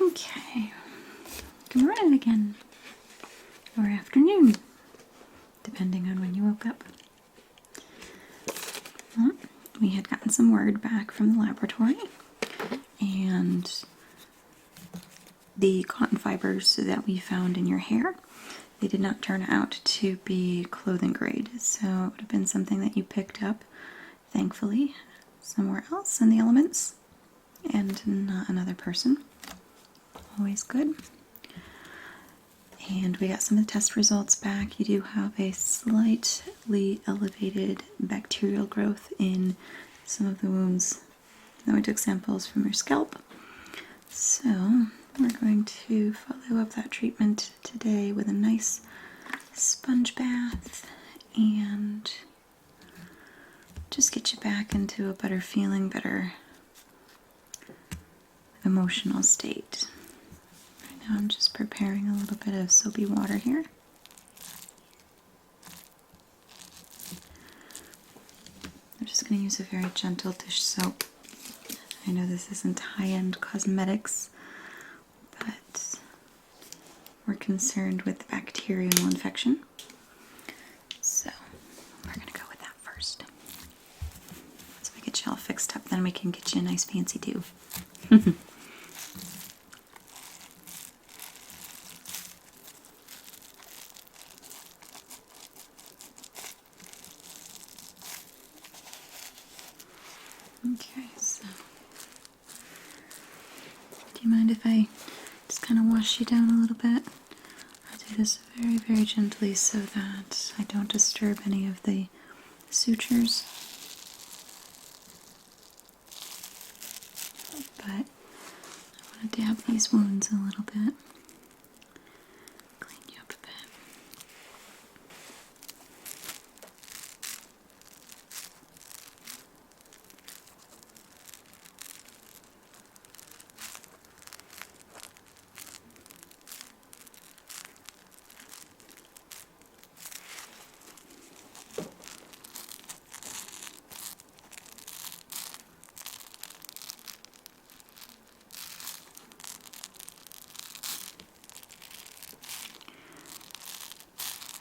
Okay, good morning again, or afternoon, depending on when you woke up. Well, we had gotten some word back from the laboratory, and the cotton fibers that we found in your hair, they did not turn out to be clothing grade, so it would have been something that you picked up, thankfully, somewhere else in the elements, and not another person. Always good. And we got some of the test results back. You do have a slightly elevated bacterial growth in some of the wounds. Then we took samples from your scalp. So we're going to follow up that treatment today with a nice sponge bath and just get you back into a better feeling, better emotional state. Right now I'm just preparing a little bit of soapy water here. I'm just going to use a very gentle dish soap. I know this isn't high-end cosmetics, but we're concerned with bacterial infection. So we're going to go with that first. Once we get you all fixed up, then we can get you a nice fancy tube. Okay, so do you mind if I just kind of wash you down a little bit? I'll do this very, very gently so that I don't disturb any of the sutures. But I want to dab these wounds a little bit. Clean you up a bit.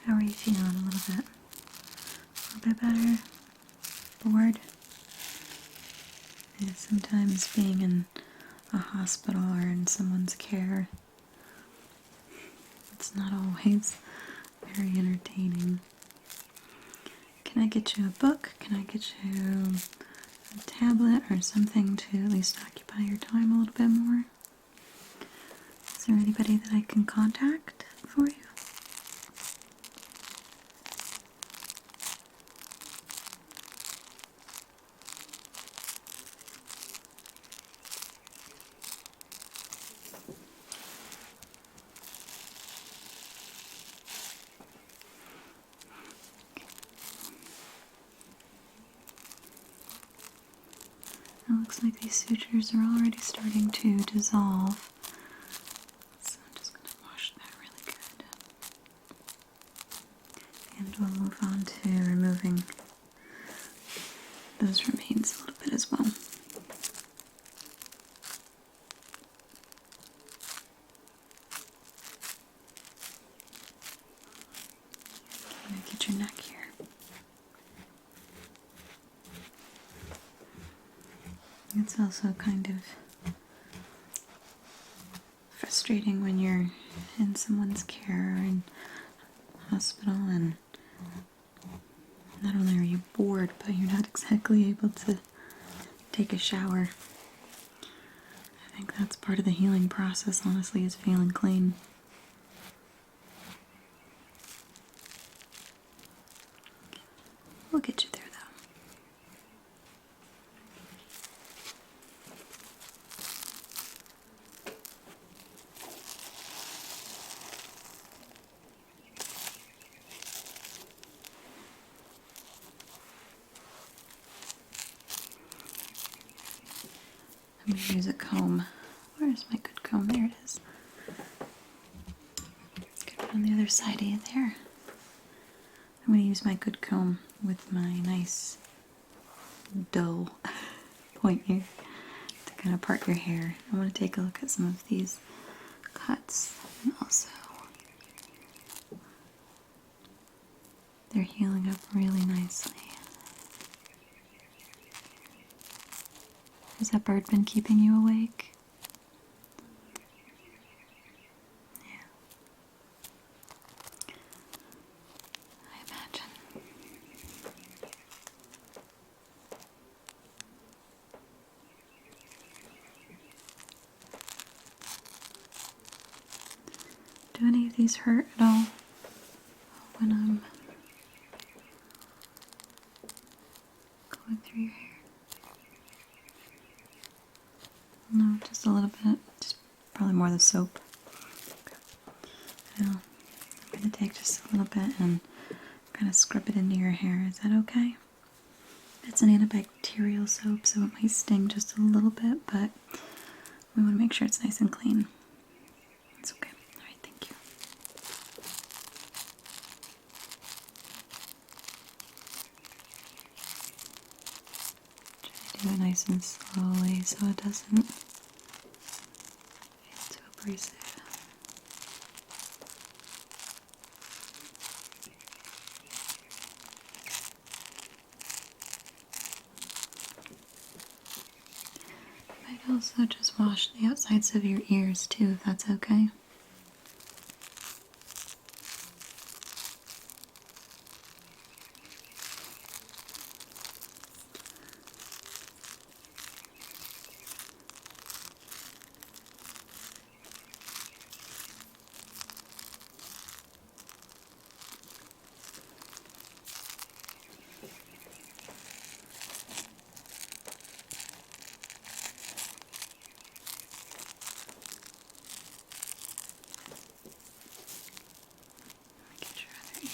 How are you feeling? A little bit better? Bored? Yeah, sometimes being in a hospital or in someone's care, it's not always very entertaining. Can I get you a book? Can I get you a tablet or something to at least occupy your time a little bit more? Is there anybody that I can contact for you? It looks like these sutures are already starting to dissolve. So I'm just going to wash that really good. And we'll move on to removing those remains a little bit as well. I'm going to get your neck here. It's also kind of frustrating when you're in someone's care or in hospital and not only are you bored, but you're not exactly able to take a shower. I think that's part of the healing process, honestly, is feeling clean. We'll get you there, though. I'm going to use a comb. Where's my good comb? There it is. Let's get it on the other side of you there. I'm going to use my good comb with my nice dull point here to kind of part your hair. I want to take a look at some of these cuts, and also they're healing up really nicely. Has that bird been keeping you awake? Yeah. I imagine. Do any of these hurt at all when I'm going through your hair? No, just a little bit. Just probably more the soap. Okay. Now, I'm going to take just a little bit and kind of scrub it into your hair. Is that okay? It's an antibacterial soap, so it might sting just a little bit, but we want to make sure it's nice and clean. It's okay. Alright, thank you. Try to do it nice and slowly so it doesn't feel too abrasive. I'd also just wash the outsides of your ears too, if that's okay. Get your other ear.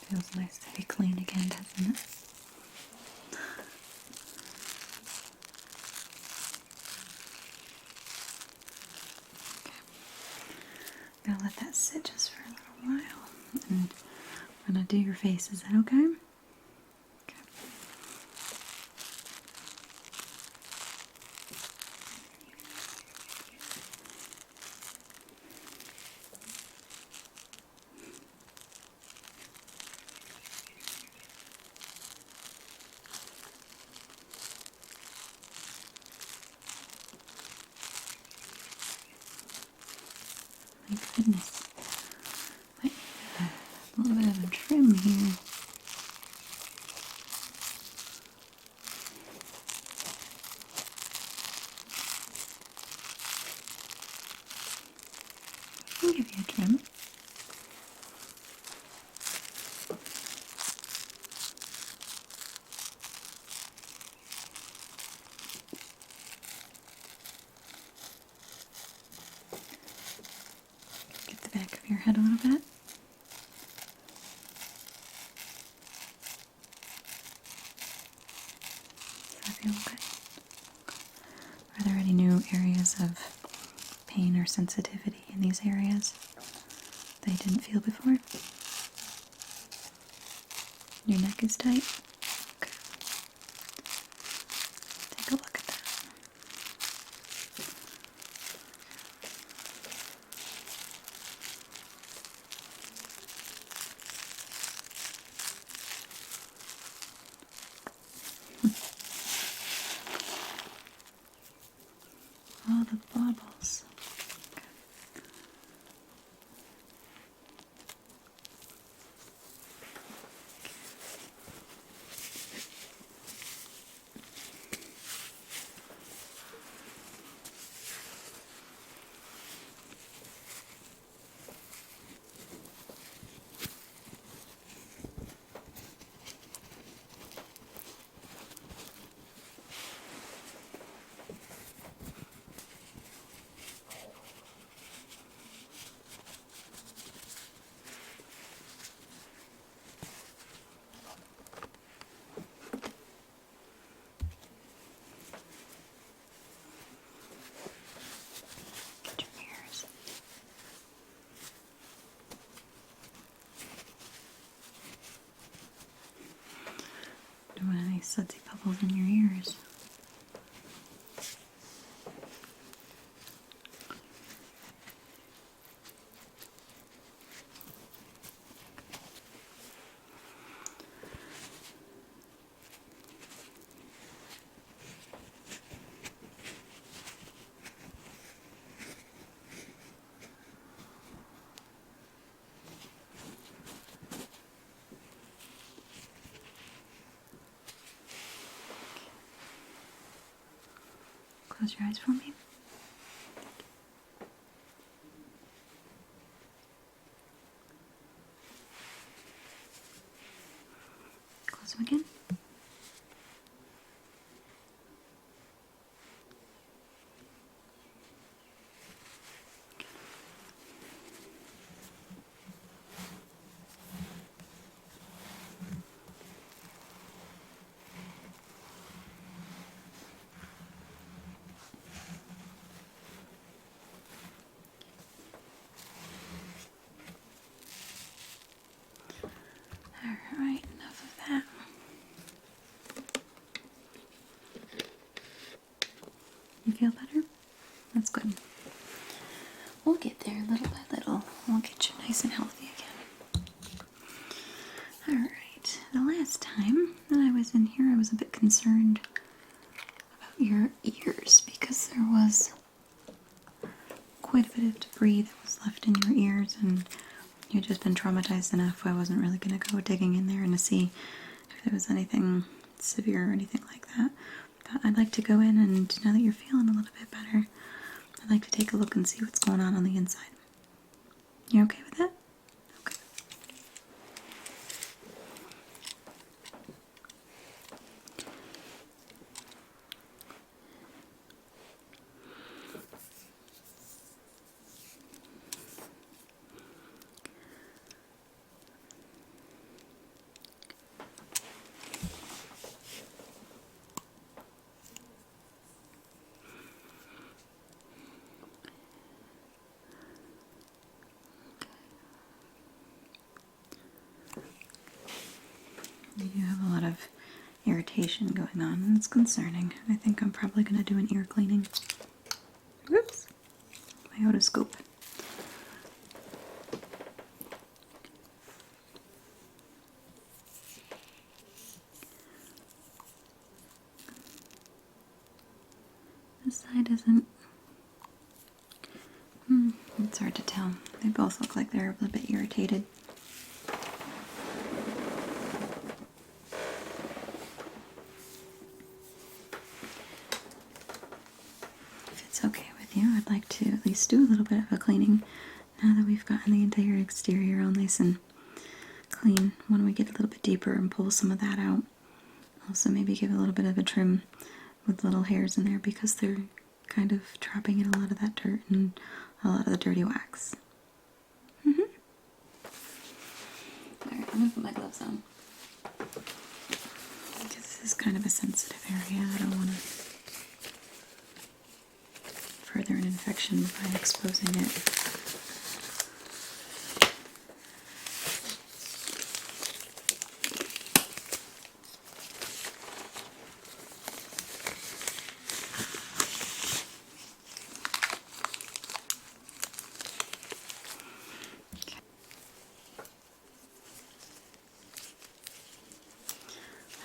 Feels nice to be clean again, doesn't it? Okay. I'm gonna let that sit just for a little while. And I'm gonna do your face. Is that okay? Okay. My goodness. Might need a little bit of a trim here. I'll give you a trim. Get the back of your head a little bit. Does that feel okay? Are there any new areas of pain or sensitivity in these areas that you didn't feel before? Your neck is tight? Okay. Take a look at that. All the bubbles. Okay. sudsy bubbles in your ears. Close your eyes for me. Close them again. Alright, enough of that. You feel better? That's good. We'll get there little by little. We'll get you nice and healthy again. Alright, the last time that I was in here, I was a bit concerned about your ears because there was quite a bit of debris that was left in your ears, and you'd just been traumatized enough. I wasn't really going to go digging in there and to see if there was anything severe or anything like that. But I'd like to go in, and now that you're feeling a little bit better, I'd like to take a look and see what's going on the inside. You okay with that? Okay. You do have a lot of irritation going on, and it's concerning. I think I'm probably going to do an ear cleaning. Whoops! My otoscope. This side isn't... it's hard to tell. They both look like they're a little bit irritated. If it's okay with you, I'd like to at least do a little bit of a cleaning now that we've gotten the entire exterior all nice and clean. Why don't we get a little bit deeper and pull some of that out? Also maybe give a little bit of a trim with little hairs in there because they're kind of trapping in a lot of that dirt and a lot of the dirty wax. Alright, I'm going to put my gloves on. Because this is kind of a sensitive area. I don't want to further an infection by exposing it.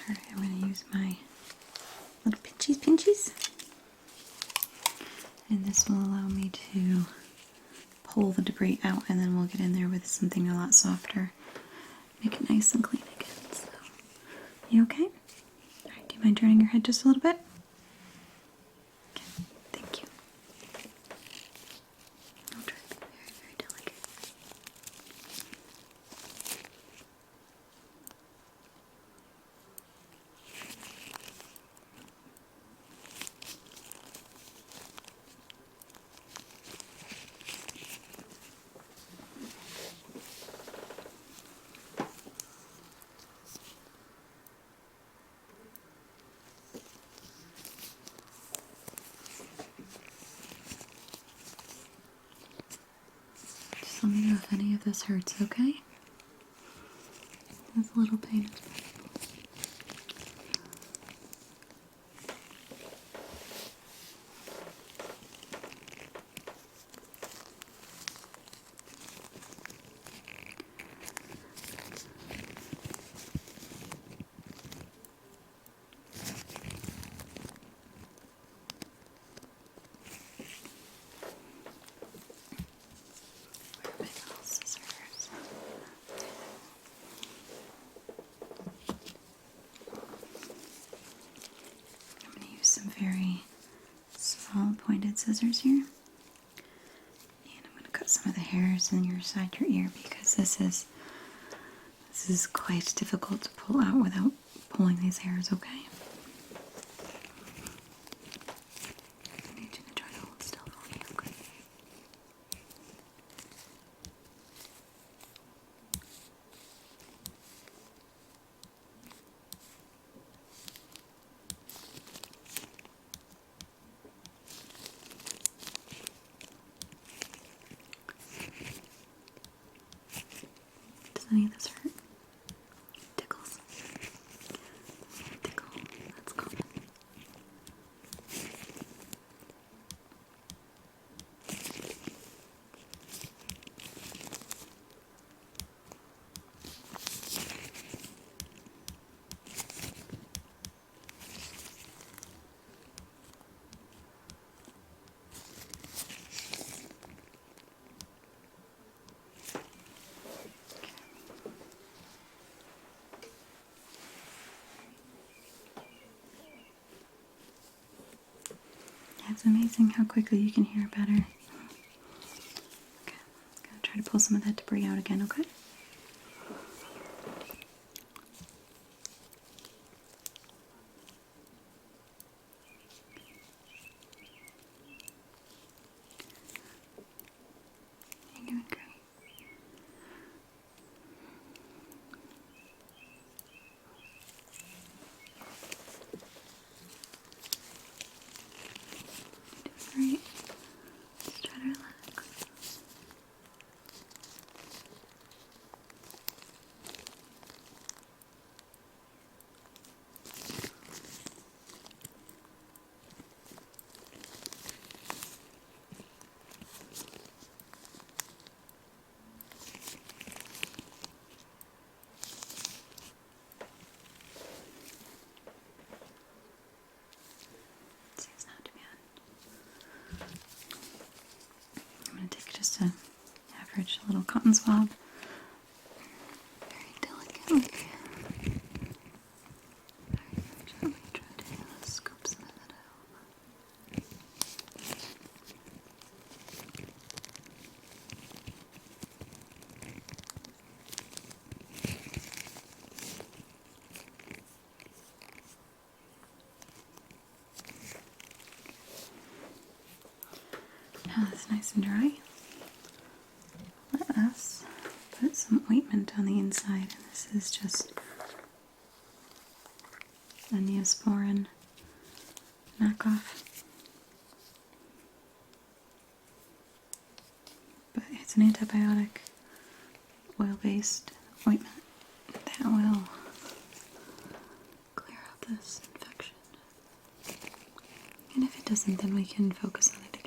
Alright, I'm going to use my little pinchies. And this will allow me to pull the debris out, and then we'll get in there with something a lot softer. Make it nice and clean again. So, you okay? Alright, do you mind turning your head just a little bit? Okay, thank you. I'll try to be very, very delicate. Just let me know if any of this hurts, okay? There's a little pain. very small pointed scissors here. And I'm going to cut some of the hairs in your side your ear because this is quite difficult to pull out without pulling these hairs, okay? I need you to try to hold still for me, okay? Does any of this hurt? Tickles. Tickle. That's common. It's amazing how quickly you can hear better. Okay, I'm gonna try to pull some of that debris out again, okay? You're doing great. Great. Just try to relax. Seems not too bad. I'm going to take just an average little cotton swab. Very delicately. Very gently try to scoop some of that out. Now that's nice and dry. Let us put some ointment on the inside, and this is just a Neosporin knockoff. But it's an antibiotic oil-based ointment that will clear out this infection. And if it doesn't, then we can focus on it again.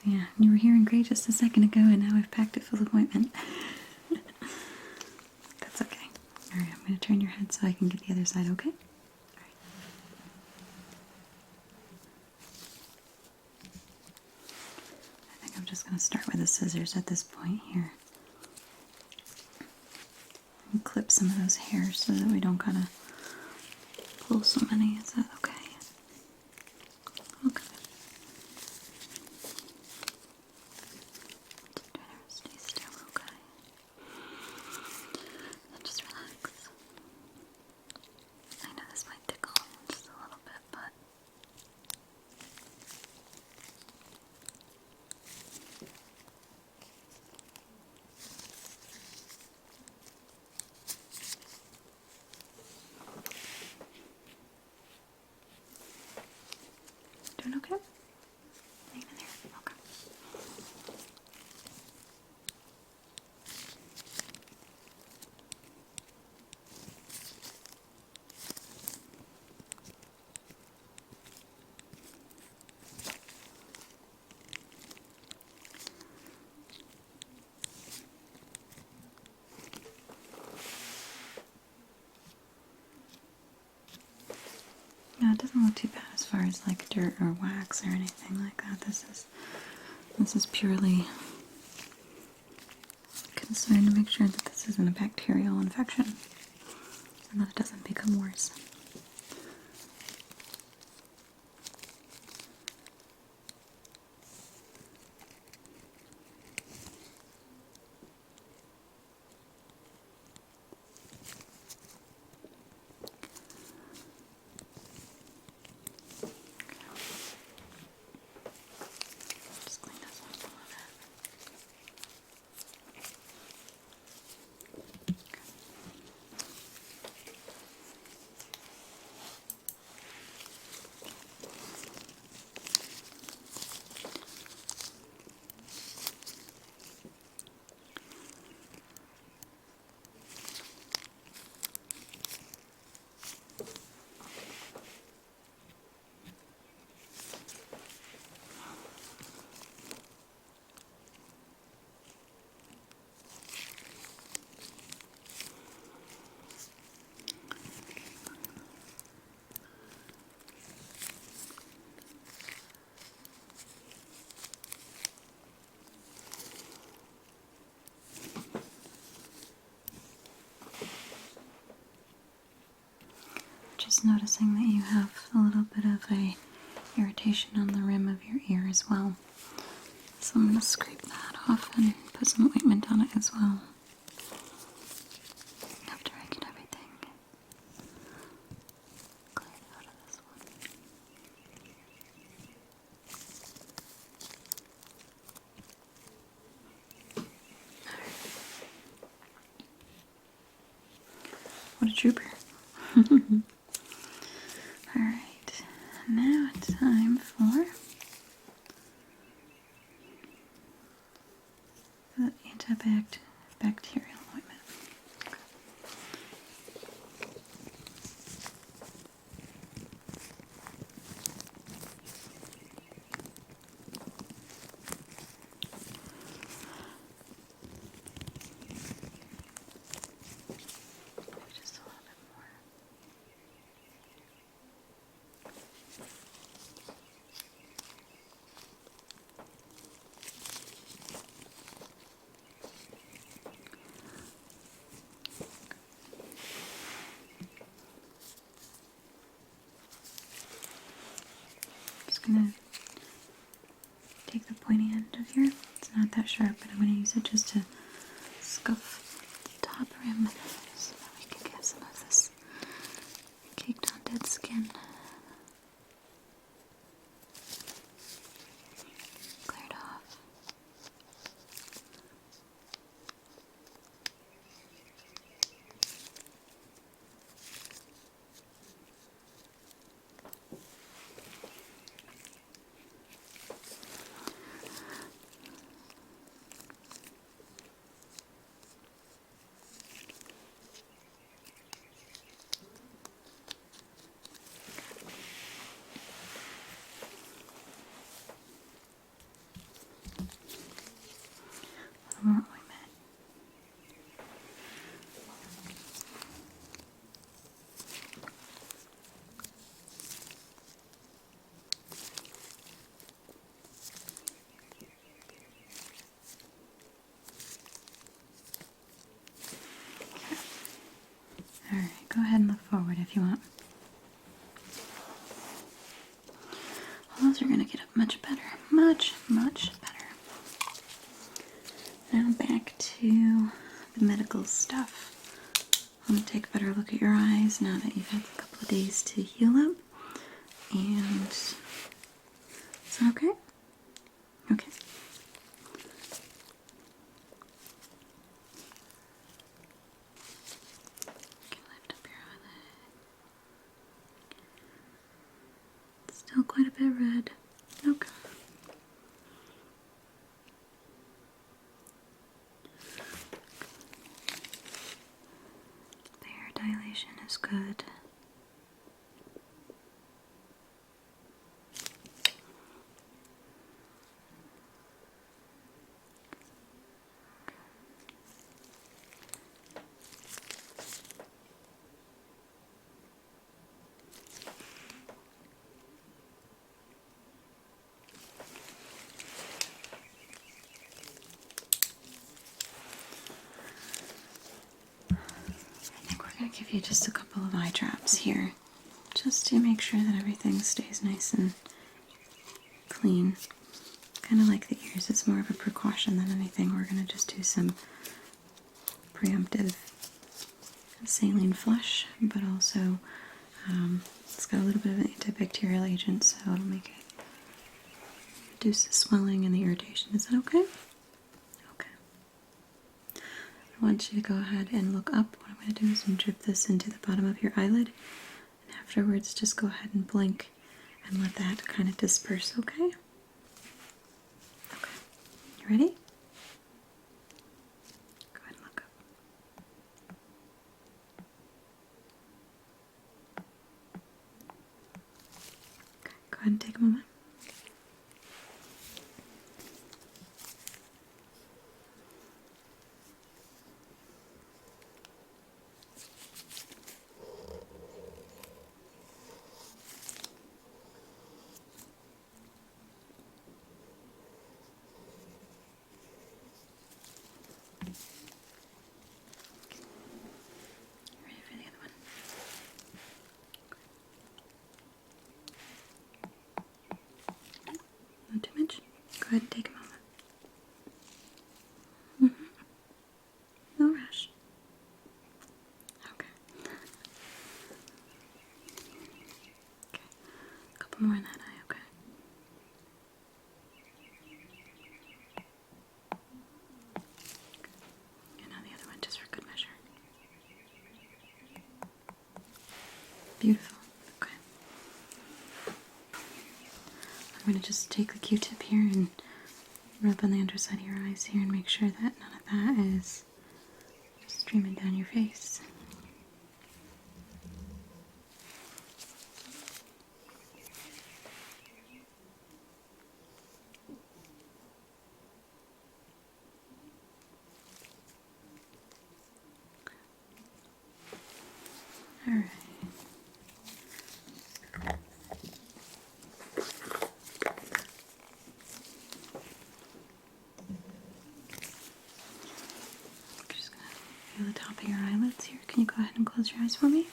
Yeah, you were hearing great just a second ago, and now I've packed it full of ointment. That's okay. Alright, I'm going to turn your head so I can get the other side, okay? Alright. I think I'm just going to start with the scissors at this point here. And clip some of those hairs so that we don't gotta pull so many. Is that okay? Okay. Stay still, okay? And just relax. I know this might tickle just a little bit, but doing okay? Hanging in there? Okay. Not too bad as far as like dirt or wax or anything like that. This is purely concerned to make sure that this isn't a bacterial infection and that it doesn't become worse. Just clean this up a little bit. Just noticing that you have a little bit of a irritation on the rim of your ear as well. So I'm going to scrape that off and put some ointment on it as well. After I get everything cleared out of this one. What a trooper. Alright, now time for the antibacterial ointment. Just a little bit more. Just gonna take the pointy end of here. It's not that sharp, but I'm gonna use it just to scuff the top rim so that we can get some of this caked on dead skin cleared off. More ointment. Alright, go ahead and look forward if you want. Well, those are going to get up much better. Much, much better. Now back to the medical stuff. I'm going to take a better look at your eyes now that you've had a couple of days to heal up. And is that okay? Okay. Okay, lift up your eyelid. Still quite a bit red. Okay. There, dilation is good. give you just a couple of eye drops here, just to make sure that everything stays nice and clean. Kind of like the ears, it's more of a precaution than anything. We're going to just do some preemptive saline flush, but also it's got a little bit of an antibacterial agent, so it'll make it reduce the swelling and the irritation. Is that okay? Okay. I want you to go ahead and look up. What I'm going to do is drip this into the bottom of your eyelid, and afterwards just go ahead and blink and let that kind of disperse, okay? Okay. You ready? Go ahead and look up. Okay, go ahead and take a moment. Ready for the other one? Not too much. Go ahead and take a moment. No rush. Okay. Okay. A couple more in that eye, okay? And now the other one, just for good measure. Beautiful. Okay. I'm going to just take the Q-tip here and rub on the underside of your eyes here and make sure that none of that is streaming down your face. All right. Just gonna feel the top of your eyelids here. Can you go ahead and close your eyes for me?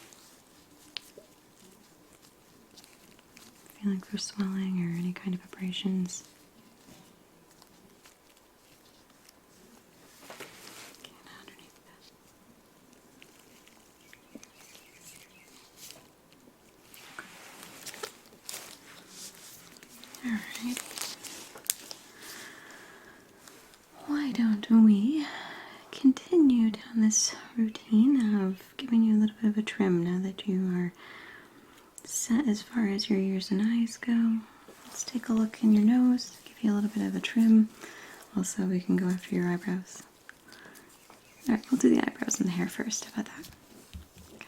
Feeling for swelling or any kind of abrasions. Okay, now underneath that. Alright. Why don't we continue down this routine of giving you a little bit of a trim now that you are set as far as your ears and eyes go. Let's take a look in your nose, give you a little bit of a trim. Also, we can go after your eyebrows. Alright, we'll do the eyebrows and the hair first. How about that? Okay.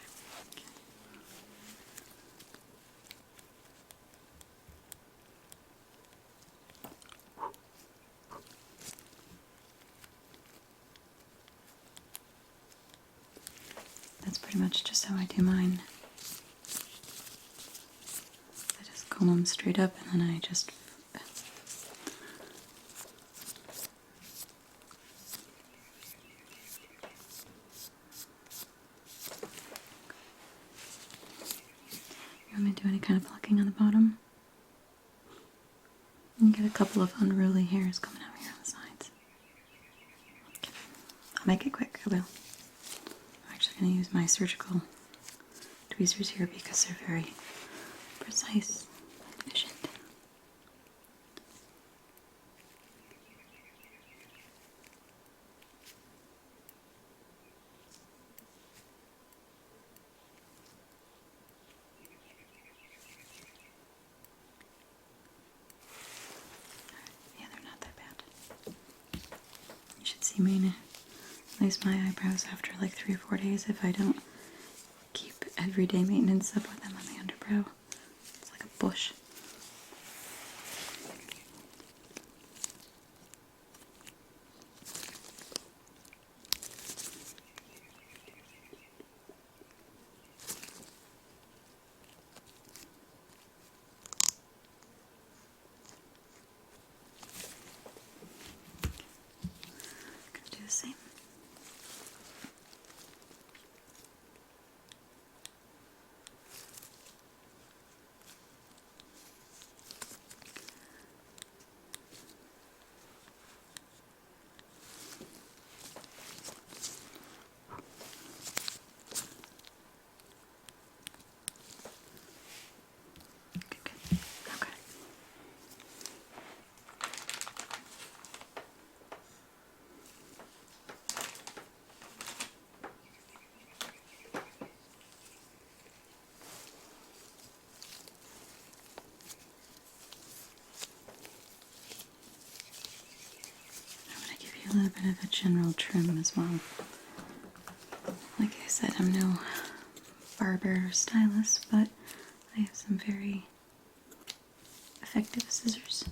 That's pretty much just how I do mine. I just comb them straight up and then I just you want me to do any kind of plucking on the bottom? You get a couple of unruly hairs coming out here on the sides. Okay. I'll make it quick, I will. I'm actually going to use my surgical tweezers here because they're very precise and efficient. Yeah, they're not that bad. You should see me nice my eyebrows after like 3 or 4 days if I don't keep everyday maintenance up with them on the underbrow. It's like a bush. Gonna do the same. little bit of a general trim as well. Like I said, I'm no barber or stylist, but I have some very effective scissors,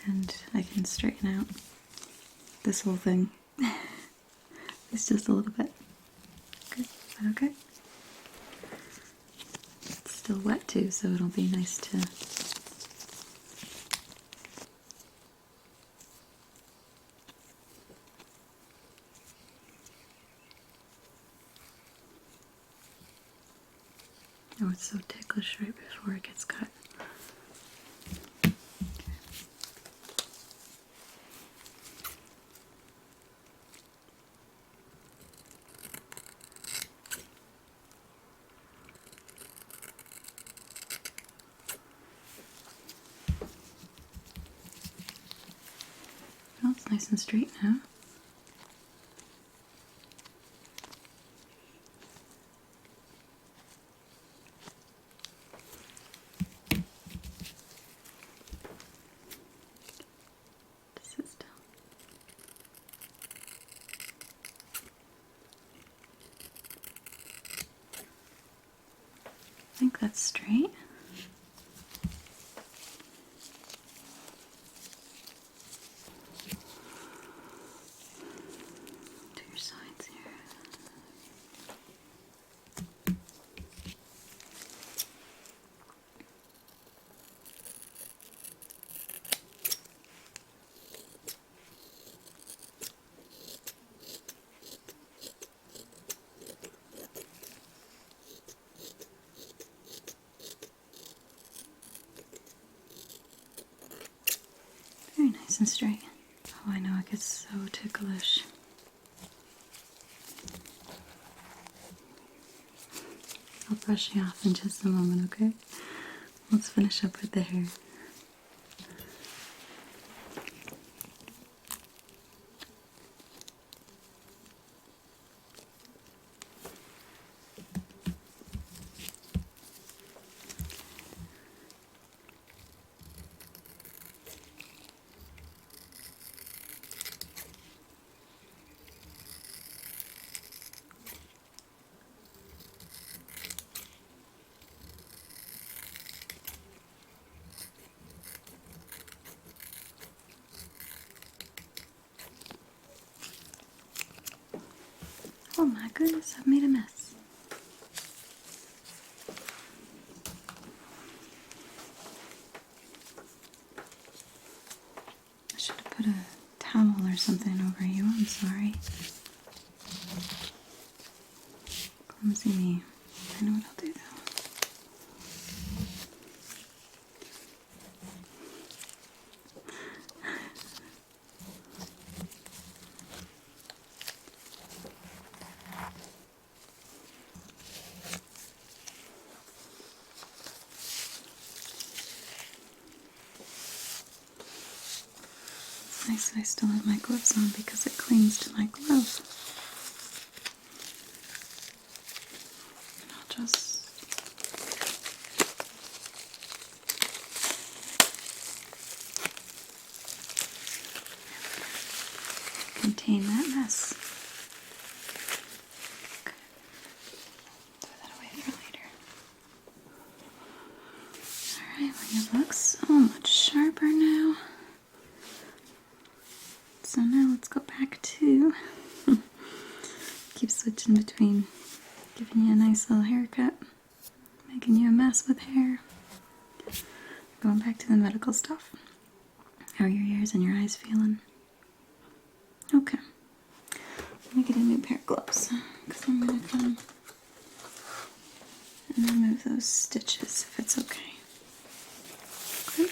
and I can straighten out this whole thing. It's just a little bit. Good, but okay. It's still wet too, so it'll be nice to oh, it's so ticklish right before it gets cut. Well, it's nice and straight now. Just sit still. I think that's straight. To your sides here. Very nice and straight. Oh, I know, it gets so ticklish. I'll brush you off in just a moment, okay? Let's finish up with the hair. Oh my goodness, I've made a mess. I should have put a towel or something over you, I'm sorry. Clumsy me. I know what I'll do though. It's nice that I still have my gloves on because it clings to my glove. And I'll just contain that mess. Okay. Throw that away for later. Alright, well, you look so much sharper now. So now let's go back to keep switching between giving you a nice little haircut, making you a mess with hair, going back to the medical stuff. How are your ears and your eyes feeling? Okay. Let me get a new pair of gloves because I'm going to come and remove those stitches if it's okay. Okay.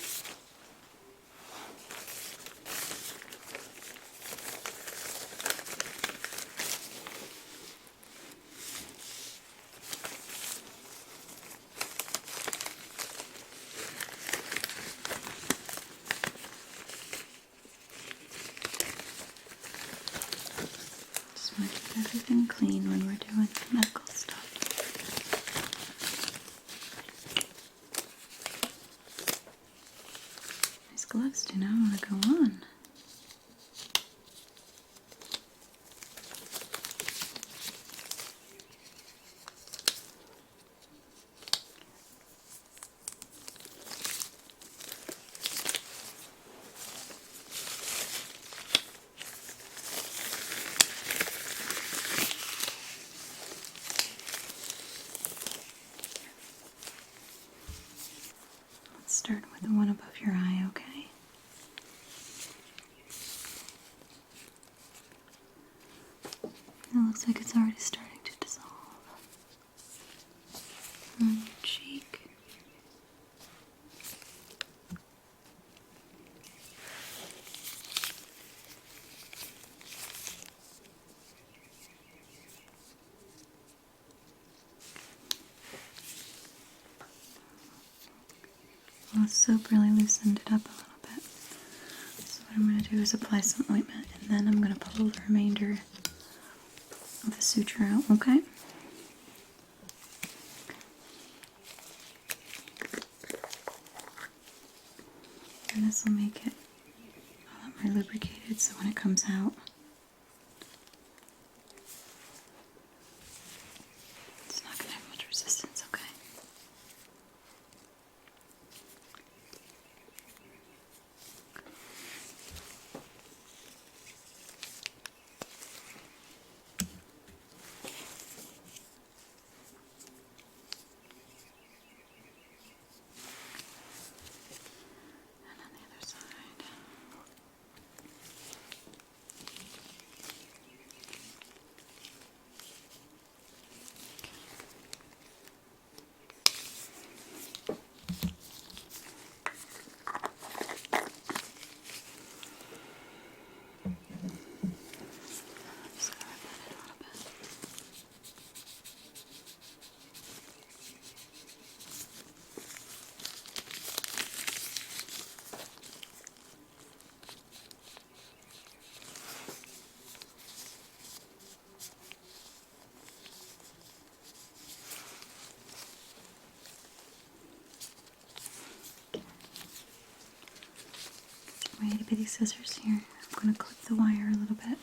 Just want to keep everything clean when we're doing medical stuff. These gloves do not want to go on. start with the one above your eye, okay? It looks like it's already starting to dissolve. On your cheek. Well, the soap really loosened it up a little bit. So what I'm going to do is apply some ointment, and then I'm going to pull the remainder of the suture out, okay? And this will make it a lot more lubricated, so when it comes out, it's not going to have much resistance, okay? And on the other side. Just gonna rub that in a little bit. My itty bitty scissors here. I'm going to clip the wire a little bit.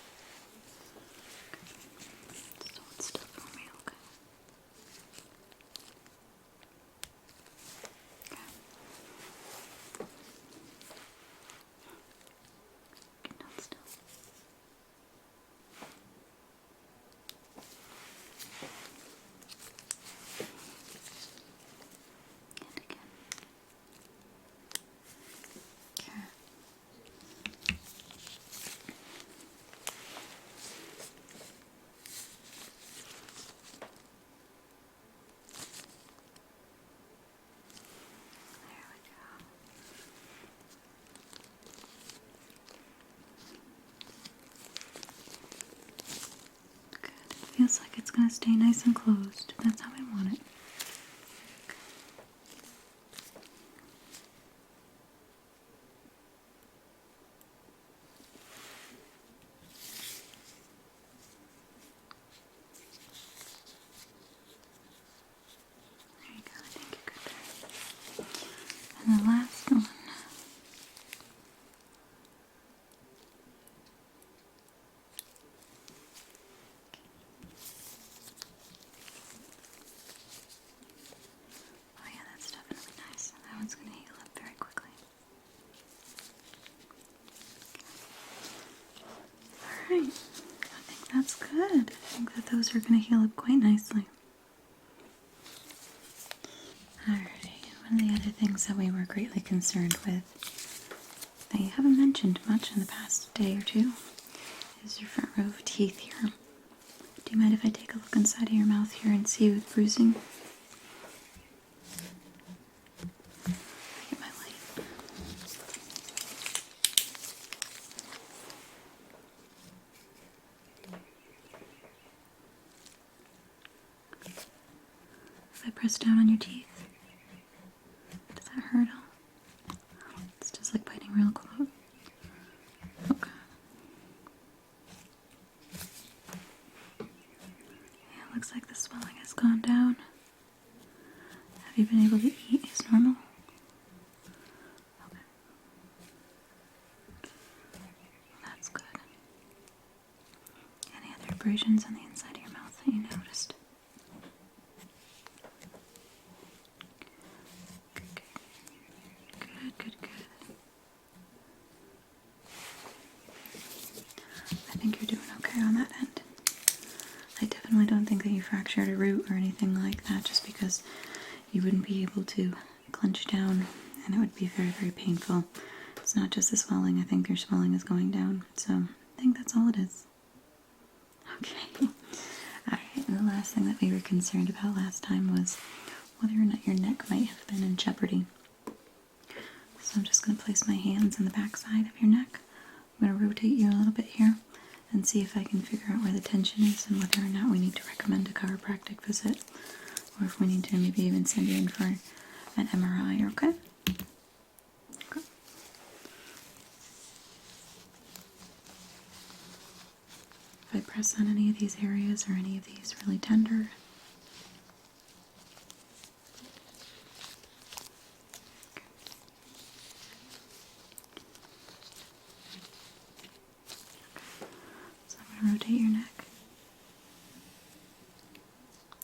Just hold still for me, okay? Okay. Hold still. And again. Okay. There we go. Good. It feels like it's going to stay nice and closed. That's how I want it. There you go. I think you're good there. And the last one. Oh yeah, that's definitely nice. That one's going to heal up very quickly. Alright, I think that's good. I think that those are going to heal up quite nicely. Alrighty, one of the other things that we were greatly concerned with, that you haven't mentioned much in the past day or two, is your front row of teeth here. Do you mind if I take a look inside of your mouth here and see with bruising? Get my light. If I press down on your teeth, does that hurt? It's just like biting real close. Okay. Yeah, it looks like the swelling has gone down. Have you been able to eat as normal? Okay. That's good. Any other abrasions on the inside of your mouth that you noticed? Good, good, good. I think you're doing okay on that end. I definitely don't think that you fractured a root or anything like that, just because you wouldn't be able to clench down and it would be very, very painful. It's not just the swelling, I think your swelling is going down, so I think that's all it is. Okay. Alright, and the last thing that we were concerned about last time was whether or not your neck might have been in jeopardy. So I'm just going to place my hands on the back side of your neck. I'm going to rotate you a little bit here and see if I can figure out where the tension is and whether or not we need to recommend a chiropractic visit, or if we need to maybe even send you in for an MRI, okay? Okay. If I press on any of these areas, or any of these really tender? So I'm going to rotate your neck.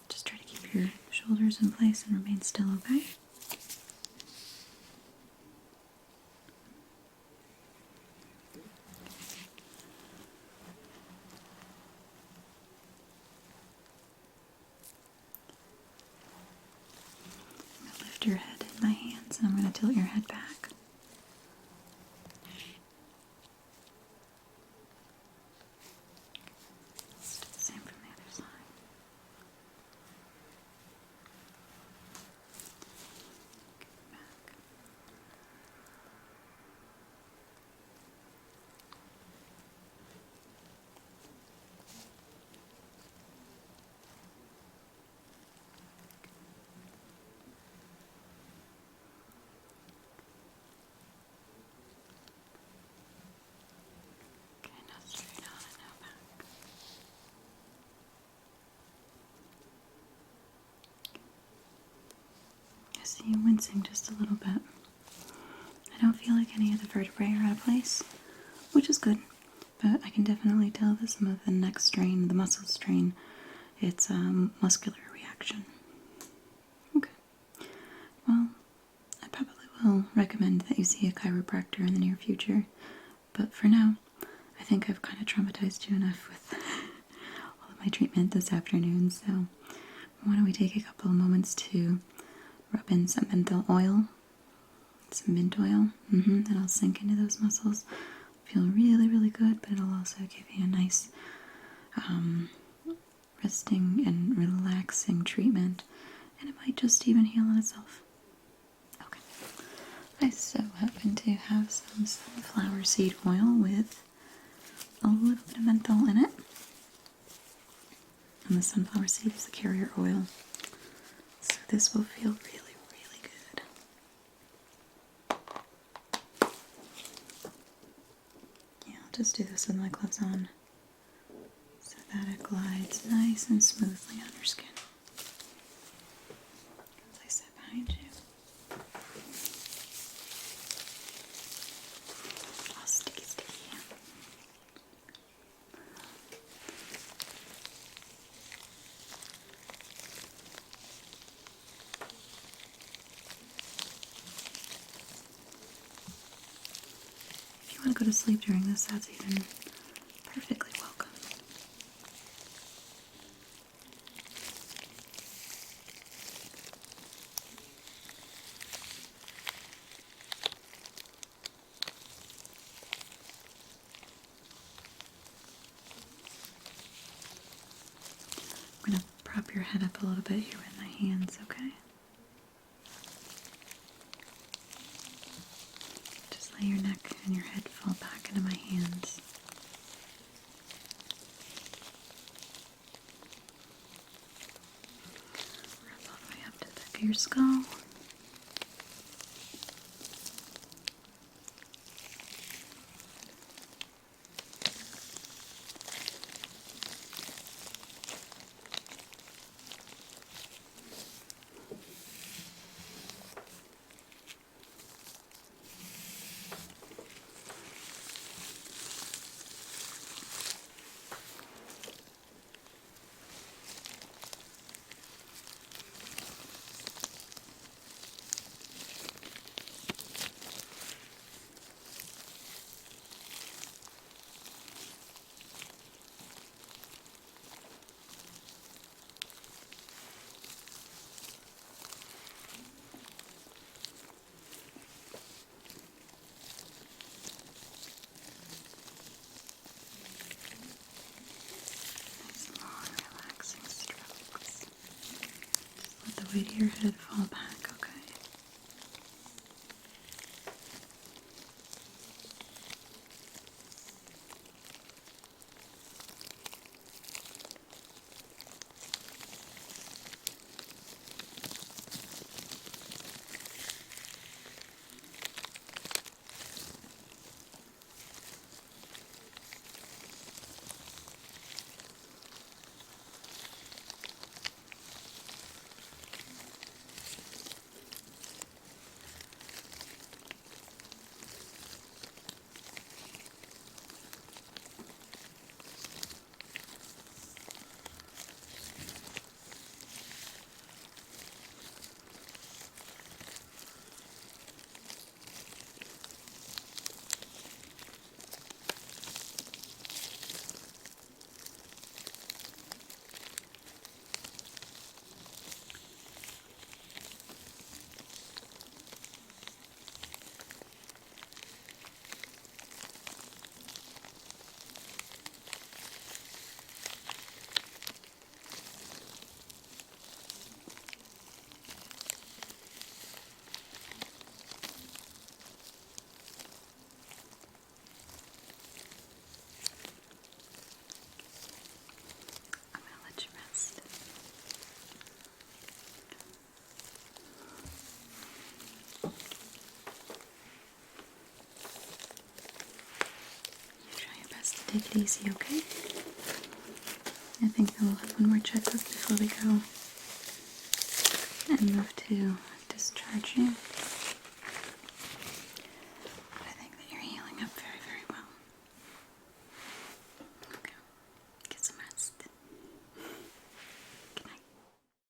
Just try to keep your shoulders in place and remain still, okay? I'm going to lift your head in my hands, and I'm going to tilt your head back. Let's do the same from the other side. Back. Okay, now straight on and now back. I see you wincing just a little bit. I don't feel like any of the vertebrae are out of place, which is good, but I can definitely tell that some of the neck strain, the muscle strain, it's a muscular reaction. Okay. Well, I probably will recommend that you see a chiropractor in the near future, but for now, I think I've kind of traumatized you enough with all of my treatment this afternoon, so why don't we take a couple of moments to rub in some menthol oil, some mint oil, that'll sink into those muscles. Feel really, really good, but it'll also give you a nice resting and relaxing treatment, and it might just even heal on itself. Okay. I so happen to have some sunflower seed oil with a little bit of menthol in it. And the sunflower seed is the carrier oil. So this will feel really, really good. Yeah, I'll just do this with my gloves on so that it glides nice and smoothly on your skin. Place that behind you. All sticky, sticky. If you want to go to sleep during this, that's even perfectly welcome. I'm going to prop your head up a little bit here with my hands, okay? Just let your neck and your head fall back into my hands. Wrap all the way up to the back of your skull. weight of your head fall back, okay? I'm gonna let you rest. You try your best to take it easy, okay? I think that we'll have one more checklist before we go and move to discharging.